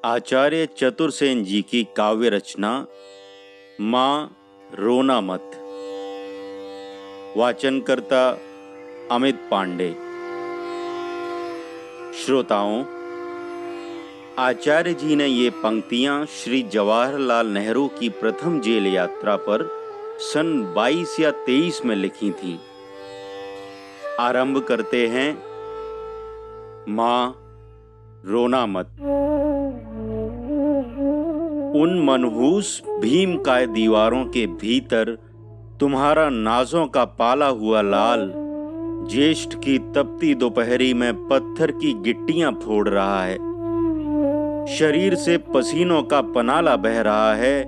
आचार्य चतुरसेन जी की काव्य रचना माँ रोना मत। वाचनकर्ता अमित पांडे। श्रोताओं, आचार्य जी ने ये पंक्तियां श्री जवाहरलाल नेहरू की प्रथम जेल यात्रा पर सन 22 या 23 में लिखी थीं। आरंभ करते हैं। माँ रोना मत। उन मनहूस भीमकाय दीवारों के भीतर तुम्हारा नाजों का पाला हुआ लाल ज्येष्ठ की तपती दोपहरी में पत्थर की गिट्टियां फोड़ रहा है। शरीर से पसीनों का पनाला बह रहा है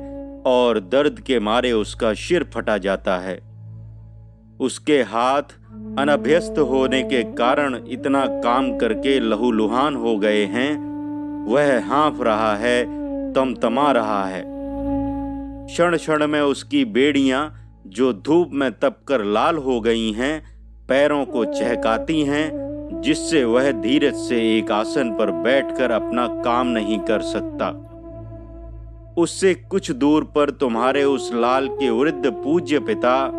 और दर्द के मारे उसका सिर फटा जाता है। उसके हाथ अनभ्यस्त होने के कारण इतना काम करके लहूलुहान हो गए हैं। वह हाँफ रहा है, तमतमा रहा है। क्षण क्षण में उसकी बेड़ियां जो धूप में तपकर लाल हो गई हैं, पैरों को चहकाती हैं, जिससे वह धीरज से एक आसन पर बैठकर अपना काम नहीं कर सकता। उससे कुछ दूर पर तुम्हारे उस लाल के वृद्ध पूज्य पिता,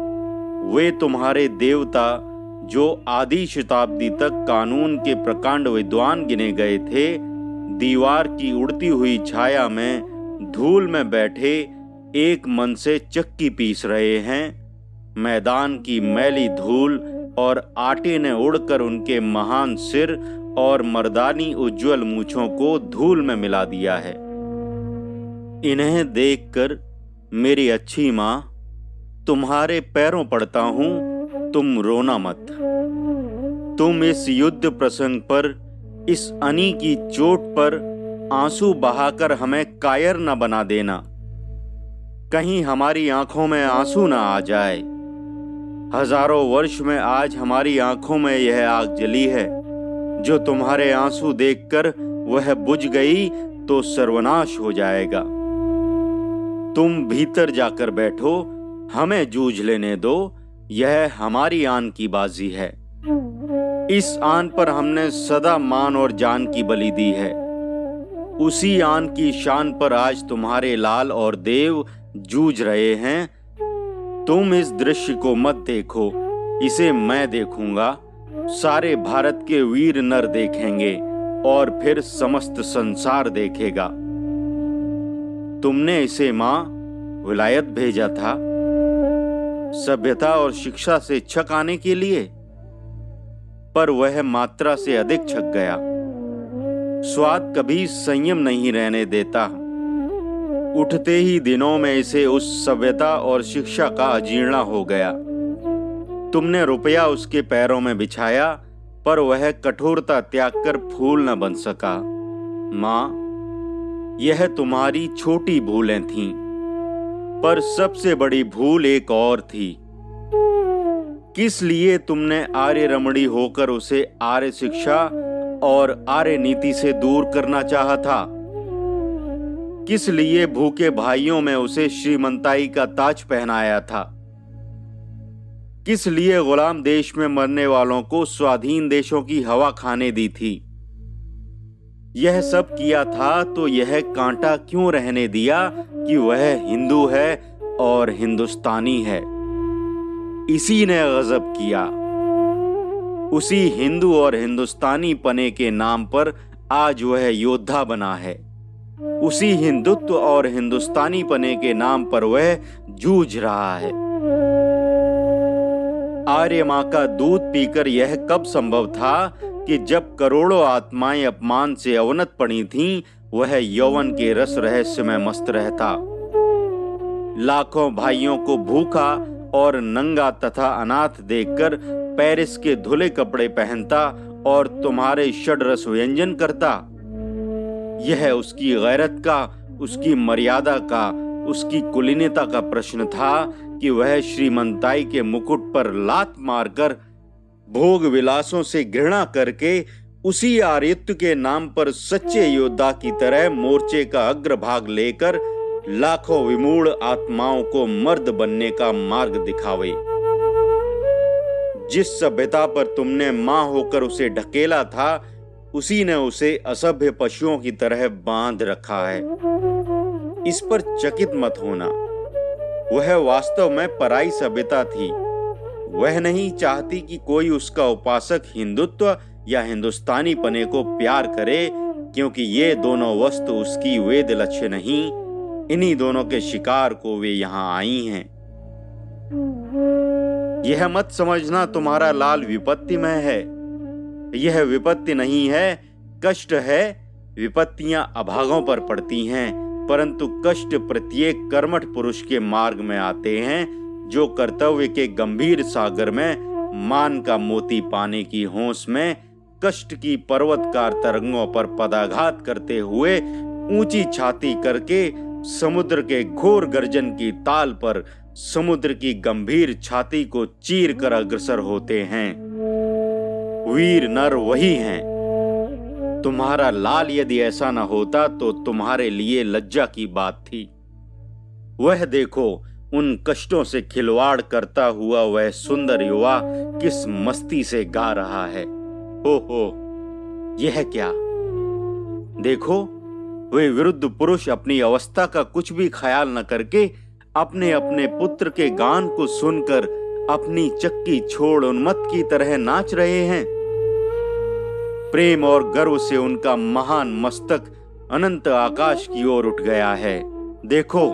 वे तुम्हारे देवता जो आदि शताब्दी तक कानून के प्रकांड विद्वान गिने गए थे, दीवार की उड़ती हुई छाया में धूल में बैठे एक मन से चक्की पीस रहे हैं। मैदान की मैली धूल और आटे ने उड़कर उनके महान सिर और मर्दानी उज्जवल मूछों को धूल में मिला दिया है। इन्हें देखकर मेरी अच्छी माँ, तुम्हारे पैरों पड़ता हूं, तुम रोना मत। तुम इस युद्ध प्रसंग पर, इस अनी की चोट पर आंसू बहाकर हमें कायर न बना देना। कहीं हमारी आंखों में आंसू न आ जाए। हजारों वर्ष में आज हमारी आंखों में यह आग जली है। जो तुम्हारे आंसू देखकर वह बुझ गई तो सर्वनाश हो जाएगा। तुम भीतर जाकर बैठो, हमें जूझ लेने दो। यह हमारी आन की बाजी है। इस आन पर हमने सदा मान और जान की बलि दी है। उसी आन की शान पर आज तुम्हारे लाल और देव जूझ रहे हैं। तुम इस दृश्य को मत देखो, इसे मैं देखूंगा। सारे भारत के वीर नर देखेंगे और फिर समस्त संसार देखेगा। तुमने इसे माँ विलायत भेजा था, सभ्यता और शिक्षा से छक आने के लिए, पर वह मात्रा से अधिक छक गया। स्वाद कभी संयम नहीं रहने देता। उठते ही दिनों में इसे उस सभ्यता और शिक्षा का अजीर्णा हो गया। तुमने रुपया उसके पैरों में बिछाया, पर वह कठोरता त्याग कर फूल न बन सका। माँ, यह तुम्हारी छोटी भूलें थीं, पर सबसे बड़ी भूल एक और थी। किस लिए तुमने आर्य रमणी होकर उसे आर्य शिक्षा और आर्य नीति से दूर करना चाहा था? किस लिए भूखे भाइयों में उसे श्रीमंताई का ताज पहनाया था? किस लिए गुलाम देश में मरने वालों को स्वाधीन देशों की हवा खाने दी थी? यह सब किया था तो यह कांटा क्यों रहने दिया कि वह हिंदू है और हिंदुस्तानी है? इसी ने गजब किया। उसी हिंदू और हिंदुस्तानी पने के नाम पर आज वह योद्धा बना है। उसी हिंदुत्व और हिंदुस्तानी पने के नाम पर वह जूझ रहा है। आर्य मां का दूध पीकर यह कब संभव था कि जब करोड़ों आत्माएं अपमान से अवनत पड़ी थीं, वह यौवन के रस रहस्य में मस्त रहता। लाखों भाइयों को भूखा और नंगा तथा अनाथ देखकर पेरिस के धुले कपड़े पहनता और तुम्हारे षड्रस व्यंजन करता। यह उसकी गैरत का, उसकी मर्यादा का, उसकी कुलीनता का प्रश्न था कि वह श्रीमंताई के मुकुट पर लात मारकर, भोग विलासों से घृणा करके, उसी आर्यत्व के नाम पर सच्चे योद्धा की तरह मोर्चे का अग्रभाग लेकर लाखों विमूढ़ आत्माओं को मर्द बनने का मार्ग दिखावे। जिस सभ्यता पर तुमने मां होकर उसे ढकेला था, उसी ने उसे असभ्य पशुओं की तरह बांध रखा है। इस पर चकित मत होना, वह वास्तव में पराई सभ्यता थी। वह नहीं चाहती कि कोई उसका उपासक हिंदुत्व या हिंदुस्तानी पने को प्यार करे, क्योंकि ये दोनों वस्तु उसकी वेद लक्ष्य नहीं। इन्हीं दोनों के शिकार को वे यहाँ आई हैं। यह मत समझना तुम्हारा लाल विपत्तिमय है। यह विपत्ति नहीं है, कष्ट है। विपत्तियां अभागों पर पड़ती हैं, परंतु कष्ट प्रत्येक कर्मठ पुरुष के मार्ग में आते हैं, जो कर्तव्य के गंभीर सागर में मान का मोती पाने की होश में कष्ट की पर्वतकार तरंगों पर पदाघात करते हुए ऊंची छाती करके समुद्र के घोर गर्जन की ताल पर समुद्र की गंभीर छाती को चीर कर अग्रसर होते हैं। वीर नर वही हैं। तुम्हारा लाल यदि ऐसा न होता तो तुम्हारे लिए लज्जा की बात थी। वह देखो, उन कष्टों से खिलवाड़ करता हुआ वह सुंदर युवा किस मस्ती से गा रहा है। हो, यह क्या? देखो, वे वृद्ध पुरुष अपनी अवस्था का कुछ भी ख्याल न करके अपने अपने पुत्र के गान को सुनकर अपनी चक्की छोड़ उन्मत्त की तरह नाच रहे हैं। प्रेम और गर्व से उनका महान मस्तक अनंत आकाश की ओर उठ गया है। देखो,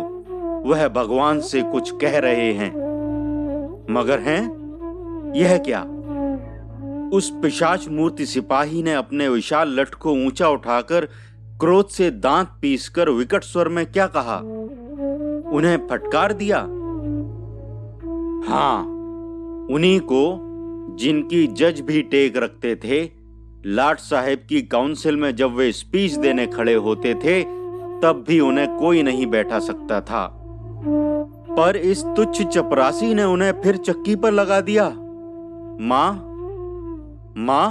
वह भगवान से कुछ कह रहे हैं, मगर हैं यह क्या? उस पिशाच मूर्ति सिपाही ने अपने विशाल लठ को ऊंचा उठाकर क्रोध से दांत पीसकर विकट स्वर में क्या कहा? उन्हें फटकार दिया। हाँ, उन्हीं को जिनकी जज भी टेक रखते थे। लाट साहब की काउंसिल में जब वे स्पीच देने खड़े होते थे, तब भी उन्हें कोई नहीं बैठा सकता था, पर इस तुच्छ चपरासी ने उन्हें फिर चक्की पर लगा दिया। मां,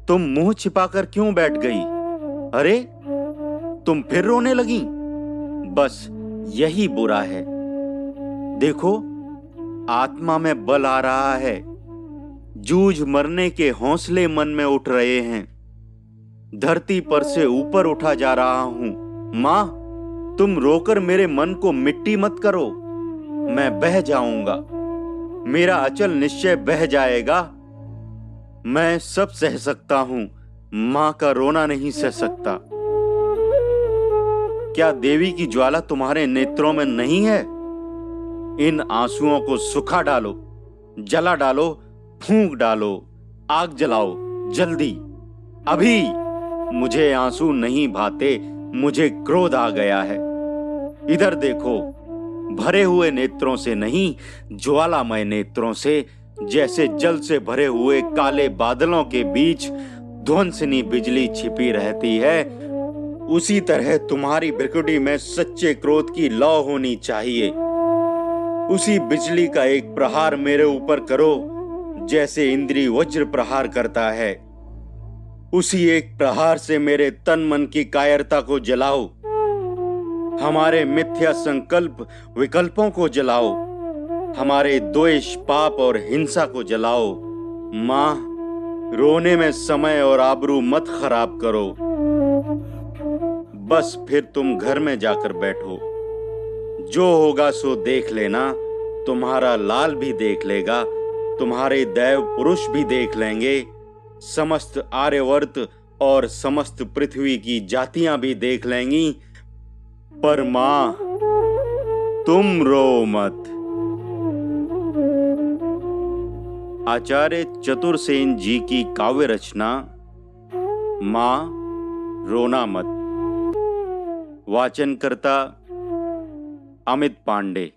तुम मुंह छिपाकर क्यों बैठ गई? अरे, तुम फिर रोने लगी। बस यही बुरा है। देखो, आत्मा में बल आ रहा है। जूझ मरने के हौसले मन में उठ रहे हैं। धरती पर से ऊपर उठा जा रहा हूं। मां, तुम रोकर मेरे मन को मिट्टी मत करो। मैं बह जाऊंगा, मेरा अचल निश्चय बह जाएगा। मैं सब सह सकता हूं, मां का रोना नहीं सह सकता। क्या देवी की ज्वाला तुम्हारे नेत्रों में नहीं है? इन आंसुओं को सुखा डालो, जला डालो, फूंक डालो, आग जलाओ, जल्दी, अभी। मुझे आंसू नहीं भाते, मुझे क्रोध आ गया है। इधर देखो, भरे हुए नेत्रों से नहीं, ज्वालामय नेत्रों से, जैसे जल से भरे हुए काले बादलों के बीच ध्वंसनी बिजली छिपी रहती है, उसी तरह तुम्हारी भ्रिकुटी में सच्चे क्रोध की लौ होनी चाहिए। उसी बिजली का एक प्रहार मेरे ऊपर करो, जैसे इंद्री वज्र प्रहार करता है। उसी एक प्रहार से मेरे तन मन की कायरता को जलाओ, हमारे मिथ्या संकल्प विकल्पों को जलाओ, हमारे द्वेष, पाप और हिंसा को जलाओ। मां, रोने में समय और आबरू मत खराब करो। बस फिर तुम घर में जाकर बैठो। जो होगा सो देख लेना। तुम्हारा लाल भी देख लेगा, तुम्हारे दैव पुरुष भी देख लेंगे, समस्त आर्यवर्त और समस्त पृथ्वी की जातियां भी देख लेंगी। पर मां, तुम रो मत। आचार्य चतुरसेन जी की काव्य रचना मां, रोना मत। वाचन करता अमित पांडे।